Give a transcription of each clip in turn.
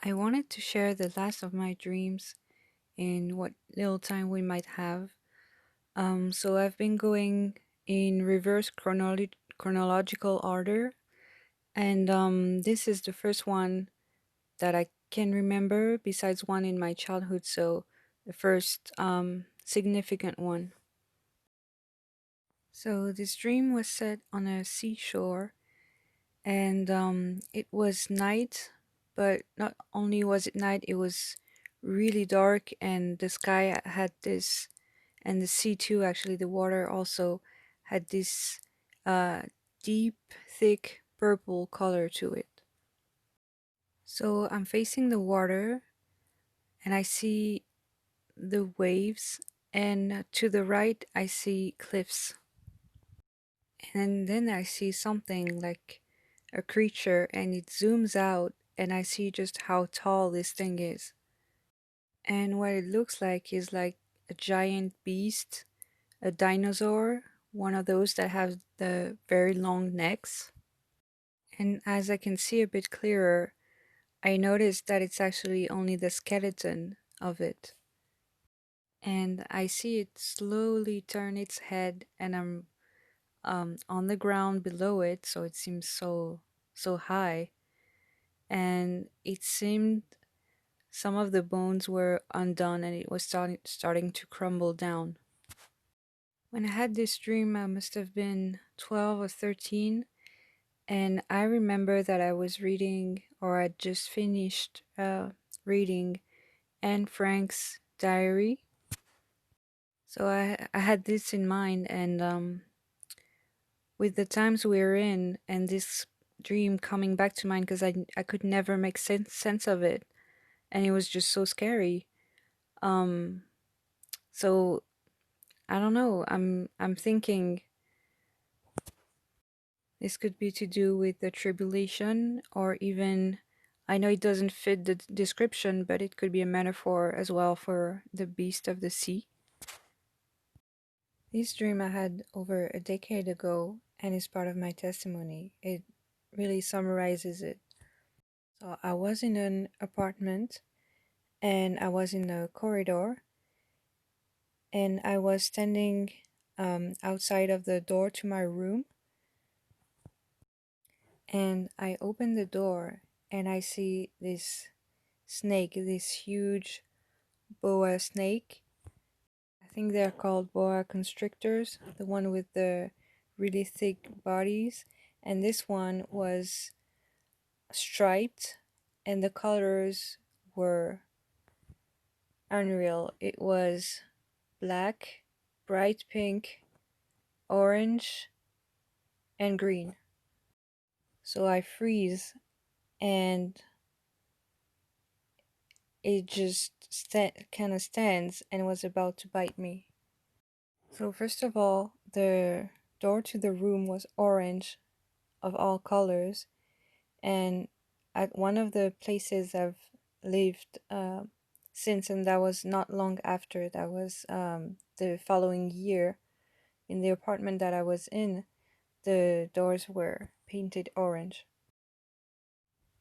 I wanted to share the last of my dreams in what little time we might have. So I've been going in reverse chronological order, and this is the first one that I can remember, besides one in my childhood. So the first significant one. So this dream was set on a seashore, and it was night, but not only was it night, it was really dark, and the sky had this, and the sea too, actually the water also had this uh deep, thick purple color to it. So I'm facing the water, and I see the waves, and to the right I see cliffs, and then I see something like a creature, and it zooms out, and I see just how tall this thing is. And what it looks like is like a giant beast, a dinosaur, one of those that have the very long necks. And as I can see a bit clearer, I noticed that it's actually only the skeleton of it. And I see it slowly turn its head, and I'm on the ground below it, so it seems so high. And it seemed some of the bones were undone, and it was starting to crumble down. When I had this dream, I must have been 12 or 13, and I remember that I was reading, or I just finished reading Anne Frank's diary. So I had this in mind, and with the times we're in, and this dream coming back to mind, because I could never make sense of it, and it was just so scary. Um, so I don't know. I'm thinking this could be to do with the tribulation, or even, I know it doesn't fit the description, but it could be a metaphor as well for the beast of the sea. This dream I had over a decade ago, and is part of my testimony. It really summarizes it. So I was in an apartment, and I was in a corridor, and I was standing outside of the door to my room, and I open the door, and I see this snake, this huge boa snake. I think they're called boa constrictors, the one with the really thick bodies. And this one was striped, and the colors were unreal. It was black, bright pink, orange, and green. So I freeze, and it just kind of stands and was about to bite me. So first of all, the door to the room was orange, of all colors, and at one of the places I've lived since, and that was not long after, that was the following year, in the apartment that I was in, the doors were painted orange.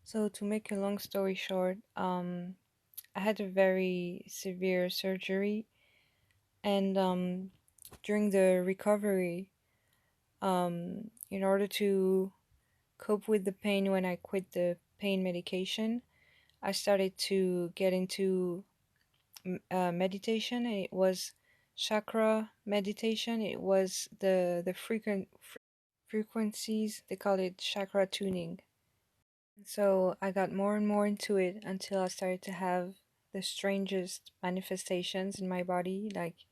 So to make a long story short, I had a very severe surgery, and during the recovery, in order to cope with the pain when I quit the pain medication, I started to get into meditation, and it was chakra meditation. It was the frequencies, they call it chakra tuning. So I got more and more into it until I started to have the strangest manifestations in my body, like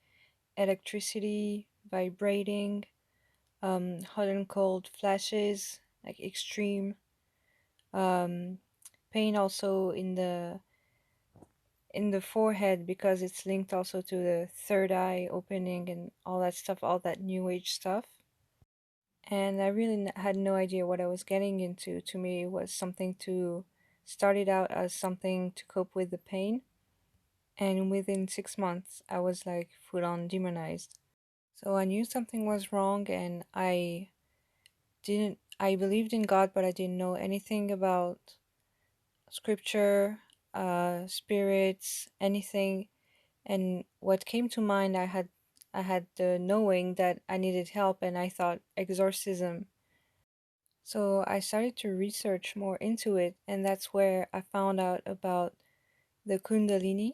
electricity, vibrating, hot and cold flashes, like extreme, um, pain also in the forehead, because it's linked also to the third eye opening and all that stuff, all that new age stuff. And I really had no idea what I was getting into. To me, it was something to start it out as something to cope with the pain, and within 6 months, I was like full on demonized. So I knew something was wrong, and I believed in God, but I didn't know anything about scripture. spirits, anything. And what came to mind, I had the knowing that I needed help, and I thought exorcism. So I started to research more into it, and that's where I found out about the Kundalini.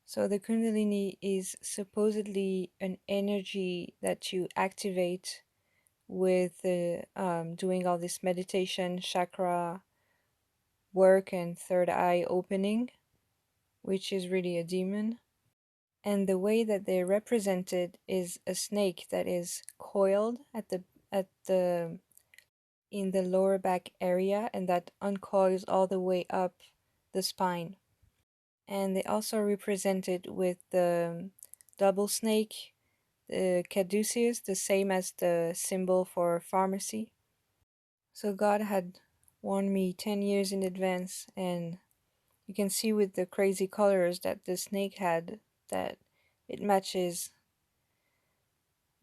So the Kundalini is supposedly an energy that you activate with doing all this meditation, chakra work, and third eye opening, which is really a demon. And the way that they represent it is a snake that is coiled at the in the lower back area, and that uncoils all the way up the spine. And they also represent it with the double snake, the caduceus, the same as the symbol for pharmacy. So God had warned me 10 years in advance, and you can see with the crazy colors that the snake had that it matches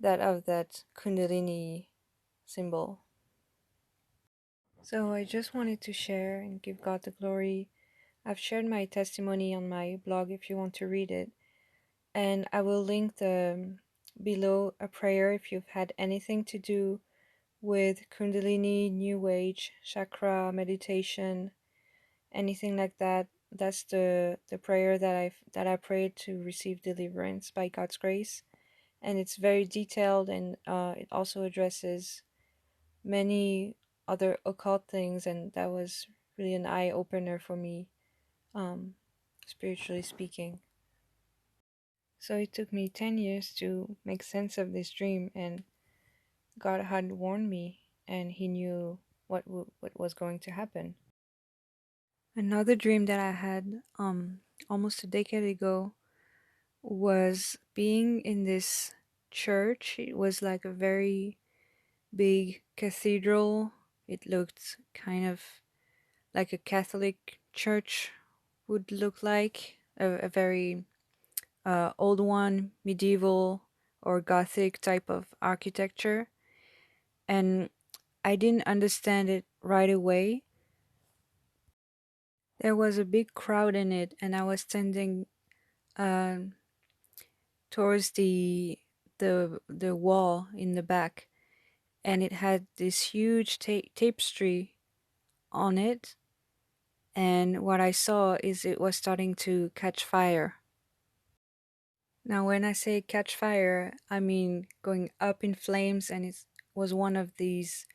that of that Kundalini symbol. So I just wanted to share and give God the glory. I've shared my testimony on my blog if you want to read it, and I will link the below a prayer if you've had anything to do with Kundalini, New Age, chakra, meditation, anything like that. That's the prayer that I prayed to receive deliverance by God's grace, and it's very detailed, and it also addresses many other occult things, and that was really an eye opener for me, um, spiritually speaking. So it took me 10 years to make sense of this dream, and God had warned me, and He knew what was going to happen. Another dream that I had almost a decade ago was being in this church. It was like a very big cathedral. It looked kind of like a Catholic church would look like, a very old one, medieval or Gothic type of architecture. And I didn't understand it right away. There was a big crowd in it, and I was standing um towards the wall in the back, and it had this huge tapestry on it. And what I saw is it was starting to catch fire. Now, when I say catch fire, I mean going up in flames, and it was one of these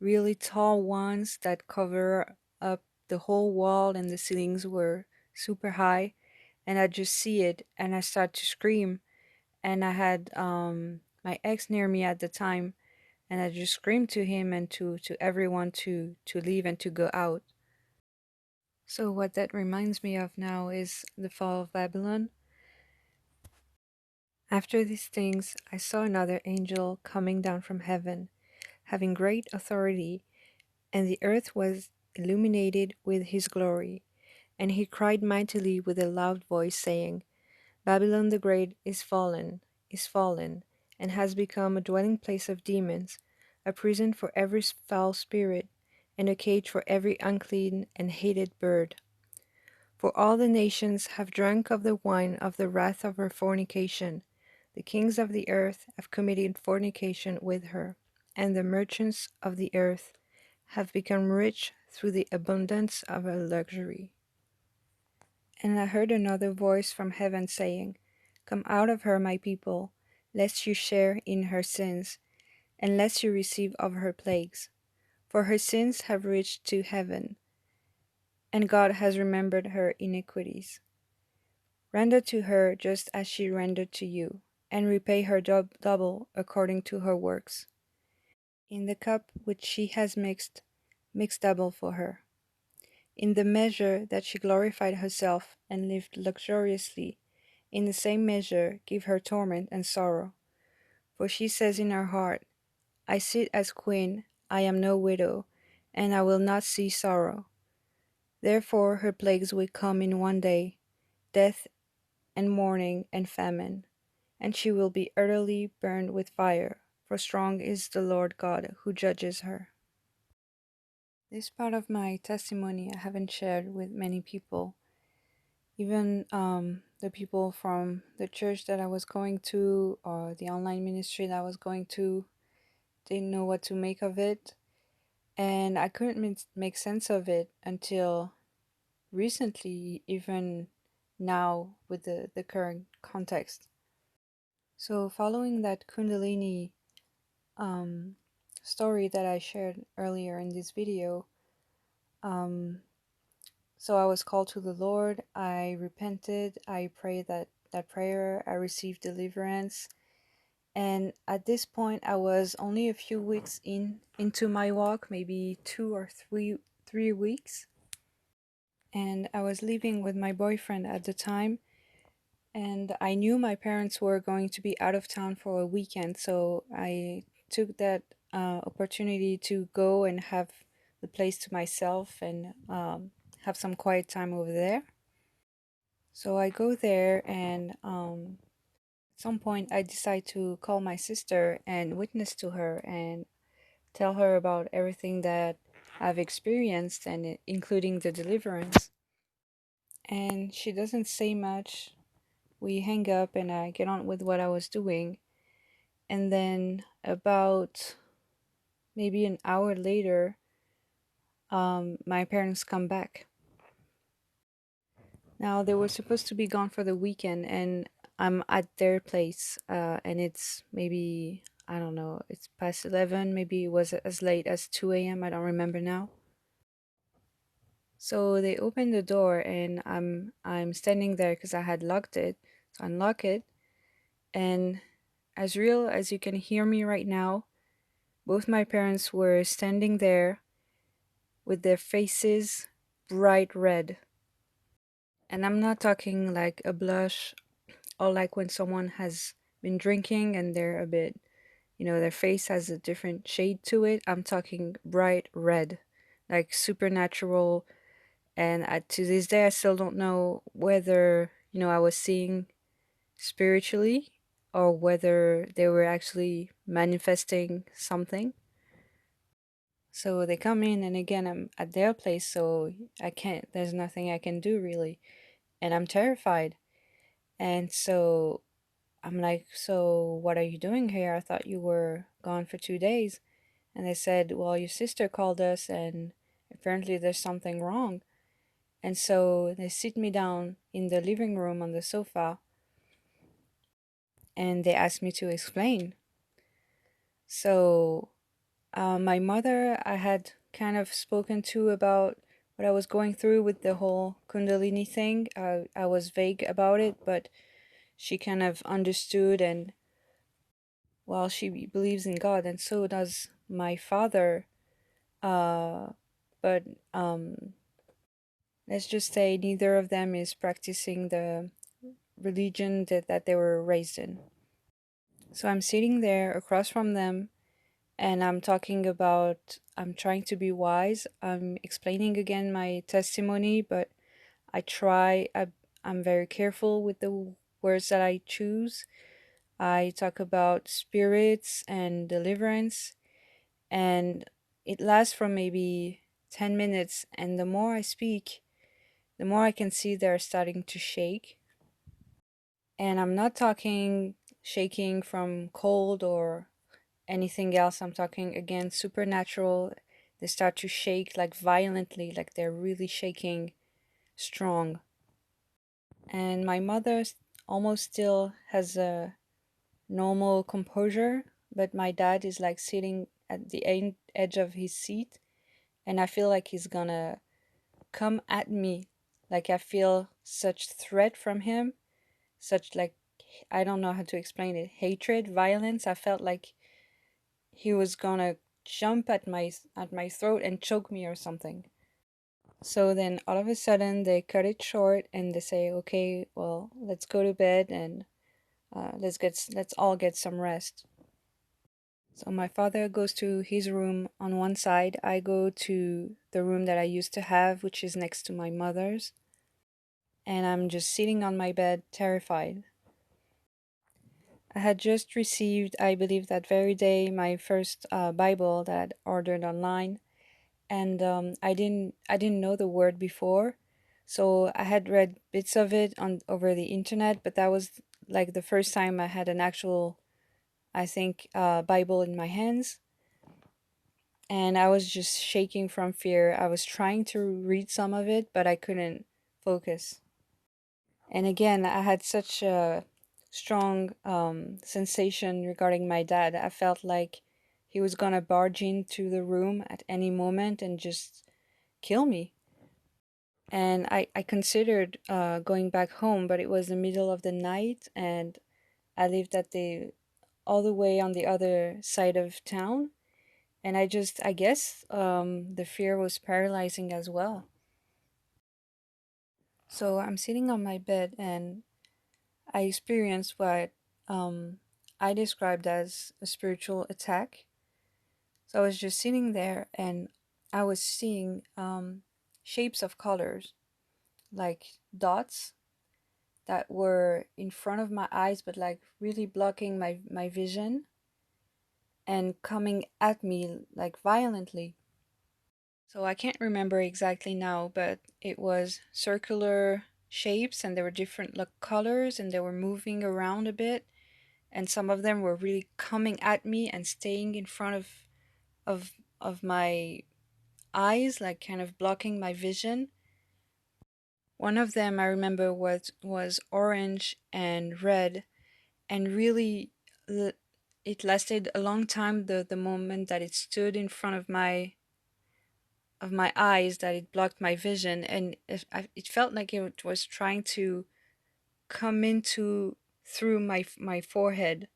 really tall ones that cover up the whole wall, and the ceilings were super high. And I just see it, and I start to scream. And I had my ex near me at the time, and I just screamed to him and to everyone to leave and to go out. So what that reminds me of now is the fall of Babylon. After these things, I saw another angel coming down from heaven, having great authority, and the earth was illuminated with his glory. And he cried mightily with a loud voice, saying, Babylon the Great is fallen, and has become a dwelling place of demons, a prison for every foul spirit, and a cage for every unclean and hated bird. For all the nations have drunk of the wine of the wrath of her fornication. The kings of the earth have committed fornication with her, and the merchants of the earth have become rich through the abundance of her luxury. And I heard another voice from heaven saying, Come out of her, my people, lest you share in her sins, and lest you receive of her plagues. For her sins have reached to heaven, and God has remembered her iniquities. Render to her just as she rendered to you, and repay her double according to her works. In the cup which she has mixed, mix double for her. In the measure that she glorified herself and lived luxuriously, in the same measure give her torment and sorrow. For she says in her heart, I sit as queen, I am no widow, and I will not see sorrow. Therefore her plagues will come in one day, death and mourning and famine, and she will be utterly burned with fire, for strong is the Lord God who judges her. This part of my testimony I haven't shared with many people. Even the people from the church that I was going to or the online ministry that I was going to didn't know what to make of it. And I couldn't make sense of it until recently, even now with the current context. So, following that Kundalini um, story that I shared earlier in this video, um, so I was called to the Lord. I repented. I prayed that prayer. I received deliverance. And at this point, I was only a few weeks into my walk, maybe 2 or 3 weeks. And I was living with my boyfriend at the time. And I knew my parents were going to be out of town for a weekend. So I took that opportunity to go and have the place to myself and have some quiet time over there. So I go there, and at some point I decide to call my sister and witness to her and tell her about everything that I've experienced, and including the deliverance. And she doesn't say much. We hang up and I get on with what I was doing. And then about maybe an hour later, my parents come back. Now they were supposed to be gone for the weekend, and I'm at their place, and it's maybe, I don't know, it's past 11, maybe it was as late as 2 a.m. I don't remember now. So they open the door, and I'm standing there because I had locked it. So I unlock it, and as real as you can hear me right now, both my parents were standing there with their faces bright red. And I'm not talking like a blush or like when someone has been drinking and they're a bit, their face has a different shade to it. I'm talking bright red, like supernatural. And to this day, I still don't know whether, I was seeing spiritually or whether they were actually manifesting something. So they come in, and again, I'm at their place, so there's nothing I can do really. And I'm terrified. And so I'm like, so what are you doing here? I thought you were gone for 2 days. And they said, well, your sister called us, and apparently there's something wrong. And so they sit me down in the living room on the sofa, and they asked me to explain. So my mother, I had kind of spoken to about what I was going through with the whole Kundalini thing. I was vague about it, but she kind of understood, and well, she believes in God, and so does my father. Uh, but let's just say neither of them is practicing the religion that they were raised in. So I'm sitting there across from them, and I'm trying to be wise. I'm explaining again my testimony, but I'm very careful with the words that I choose. I talk about spirits and deliverance, and it lasts for maybe 10 minutes. And the more I speak, the more I can see they're starting to shake. And I'm not talking shaking from cold or anything else. I'm talking again supernatural. They start to shake like violently, like they're really shaking strong. And my mother almost still has a normal composure, but my dad is like sitting at the edge of his seat, and I feel like he's gonna come at me. Like I feel such threat from him, such like, I don't know how to explain it, hatred, violence. I felt like he was gonna jump at my throat and choke me or something. So then all of a sudden they cut it short and they say, "Okay, well, let's go to bed and let's all get some rest." So my father goes to his room on one side. I go to the room that I used to have, which is next to my mother's, and I'm just sitting on my bed, terrified. I had just received, I believe that very day, my first Bible that I'd ordered online, and I didn't know the word before, so I had read bits of it on over the internet, but that was like the first time I had an actual, I think, Bible in my hands, and I was just shaking from fear. I was trying to read some of it, but I couldn't focus. And again, I had such a strong sensation regarding my dad. I felt like he was gonna barge into the room at any moment and just kill me. And I considered going back home, but it was the middle of the night, and I lived at the all the way on the other side of town. And I guess the fear was paralyzing as well. So I'm sitting on my bed and I experienced what um, I described as a spiritual attack. So I was just sitting there and I was seeing shapes of colors, like dots that were in front of my eyes, but like really blocking my vision and coming at me like violently. So I can't remember exactly now, but it was circular shapes and there were different like colors and they were moving around a bit, and some of them were really coming at me and staying in front of of my eyes, like kind of blocking my vision. One of them I remember was orange and red, and really l- it lasted a long time, the moment that it stood in front of my eyes, that it blocked my vision, and it felt like it was trying to come into through my forehead,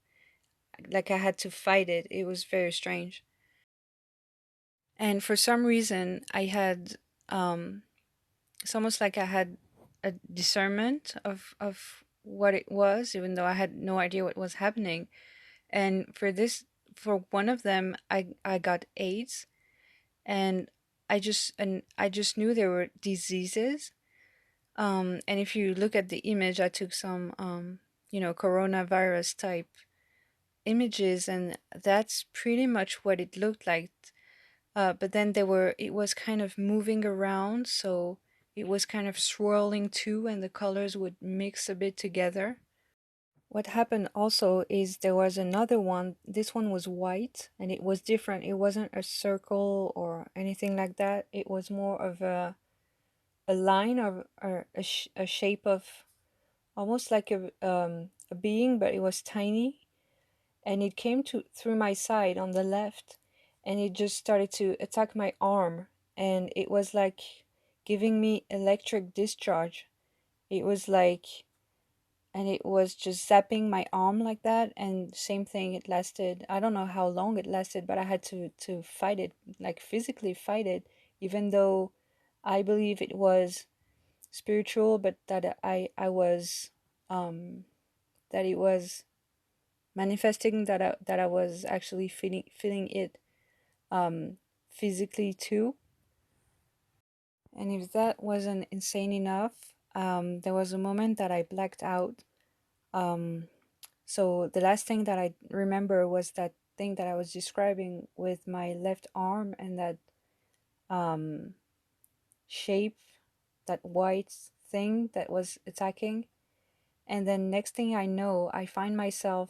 like I had to fight it. It was very strange. And for some reason I had it's almost like I had a discernment of what it was, even though I had no idea what was happening. And for one of them, I got AIDS, and I just knew there were diseases. And if you look at the image, I took some coronavirus type images, and that's pretty much what it looked like. But then it was kind of moving around, so it was kind of swirling too, and the colors would mix a bit together. What happened also is there was another one. This one was white and it was different. It wasn't a circle or anything like that. It was more of a line or a shape of almost like a being, but it was tiny, and it came to through my side on the left, and it just started to attack my arm, and it was like giving me electric discharge. It was like, and it was just zapping my arm like that, and same thing, it lasted, I don't know how long it lasted, but I had to fight it, like physically fight it, even though I believe it was spiritual, but that I was that it was manifesting, that I was actually feeling it um, physically too. And if that wasn't insane enough, there was a moment that I blacked out. Um, so the last thing that I remember was that thing that I was describing with my left arm, and that um, shape, that white thing that was attacking. And then next thing I know, I find myself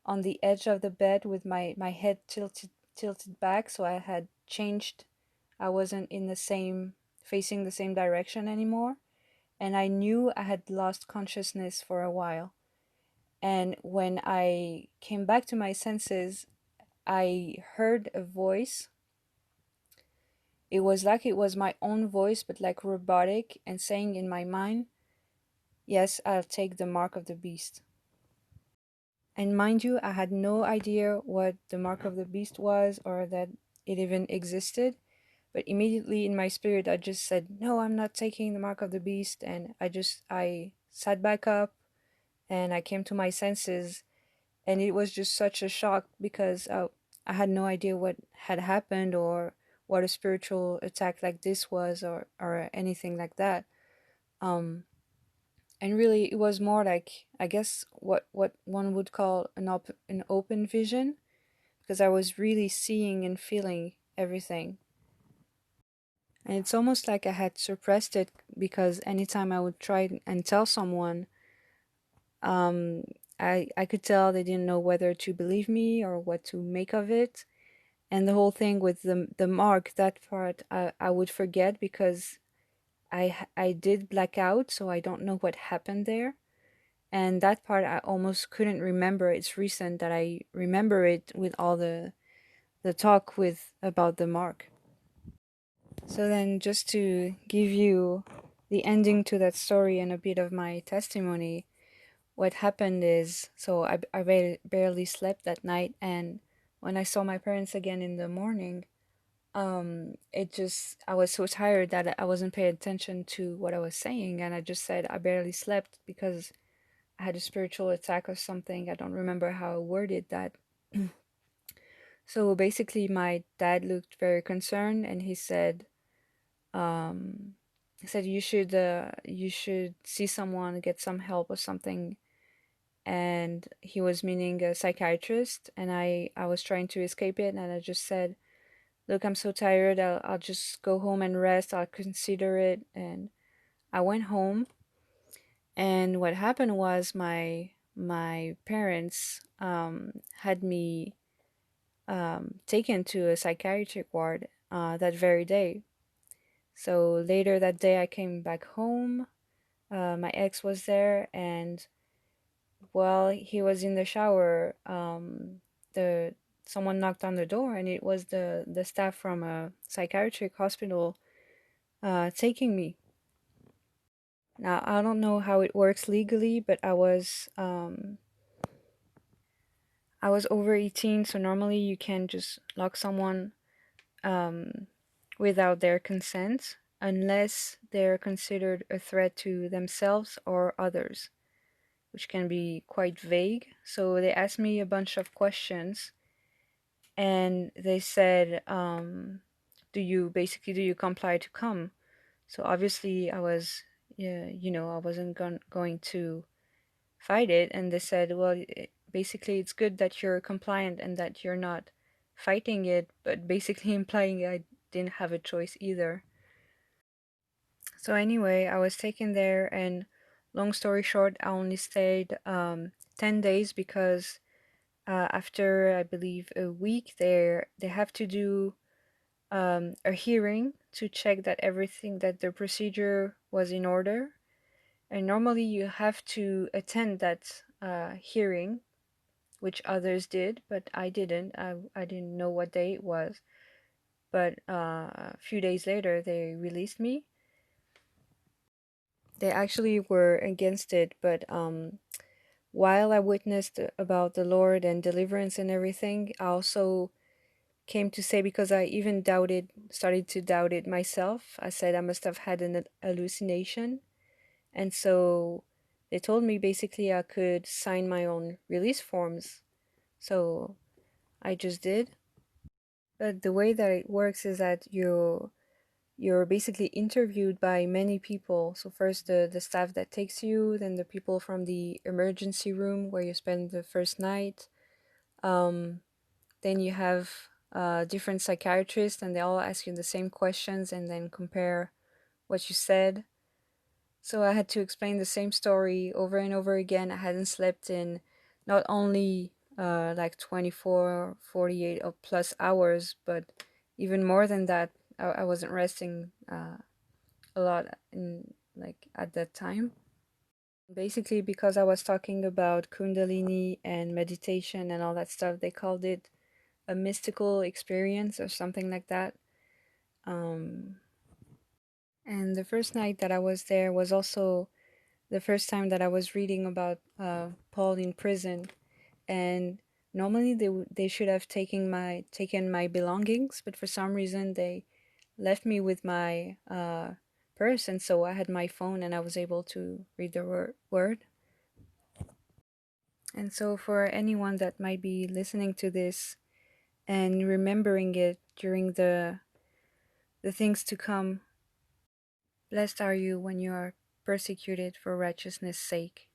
on the edge of the bed with my head tilted back, so I had changed. I wasn't in the same facing the same direction anymore, and I knew I had lost consciousness for a while. And when I came back to my senses, I heard a voice. It was like it was my own voice, but like robotic, and saying in my mind, "Yes, I'll take the mark of the beast." And mind you, I had no idea what the mark of the beast was or that it even existed. But immediately in my spirit, I just said, "No, I'm not taking the mark of the beast." And I sat back up and I came to my senses. And it was just such a shock because I had no idea what had happened or what a spiritual attack like this was, or anything like that. Um, and really, it was more like, I guess, what one would call an open vision, because I was really seeing and feeling everything. And it's almost like I had suppressed it because anytime I would try and tell someone, um, I could tell they didn't know whether to believe me or what to make of it. And the whole thing with the mark, that part I would forget because I did black out, so I don't know what happened there. And that part I almost couldn't remember. It's recent that I remember it with all the talk with about the mark. So then, just to give you the ending to that story and a bit of my testimony, what happened is, so I barely slept that night, and when I saw my parents again in the morning, it just, I was so tired that I wasn't paying attention to what I was saying, and I just said I barely slept because I had a spiritual attack or something. I don't remember how I worded that. So basically, my dad looked very concerned, and um, he said you should see someone, get some help or something. And he was meaning a psychiatrist, and I was trying to escape it, and I just said, "Look, I'm so tired. I'll just go home and rest. I'll consider it." And I went home, and what happened was my parents had me taken to a psychiatric ward that very day. So later that day, I came back home. My ex was there, and while he was in the shower, the someone knocked on the door, and it was the staff from a psychiatric hospital taking me. Now I don't know how it works legally, but I was over 18, so normally you can just lock someone um, without their consent unless they're considered a threat to themselves or others, which can be quite vague. So they asked me a bunch of questions, and they said, do you comply to come? So obviously I was, yeah, I wasn't going to fight it. And they said, well, basically it's good that you're compliant and that you're not fighting it, but basically implying I didn't have a choice either. So anyway, I was taken there, and long story short, I only stayed 10 days because after I believe a week there, they have to do a hearing to check that everything, that the procedure was in order. And normally you have to attend that hearing, which others did, but I didn't. I didn't know what day it was. But a few days later, they released me. They actually were against it, but while I witnessed about the Lord and deliverance and everything, I also came to say, because I even started to doubt it myself. I said I must have had an hallucination. And so they told me basically I could sign my own release forms. So I just did. But the way that it works is that you're basically interviewed by many people. So first the staff that takes you, then the people from the emergency room where you spend the first night. Um, then you have different psychiatrists, and they all ask you the same questions and then compare what you said. So I had to explain the same story over and over again. I hadn't slept in not only like 24, 48 or plus hours, but even more than that. I wasn't resting a lot in like at that time. Basically, because I was talking about Kundalini and meditation and all that stuff, they called it a mystical experience or something like that. Um, and the first night that I was there was also the first time that I was reading about Paul in prison. And normally they should have taken my belongings, but for some reason they left me with my purse, and so I had my phone and I was able to read the word. And so for anyone that might be listening to this and remembering it during the things to come, blessed are you when you are persecuted for righteousness' sake.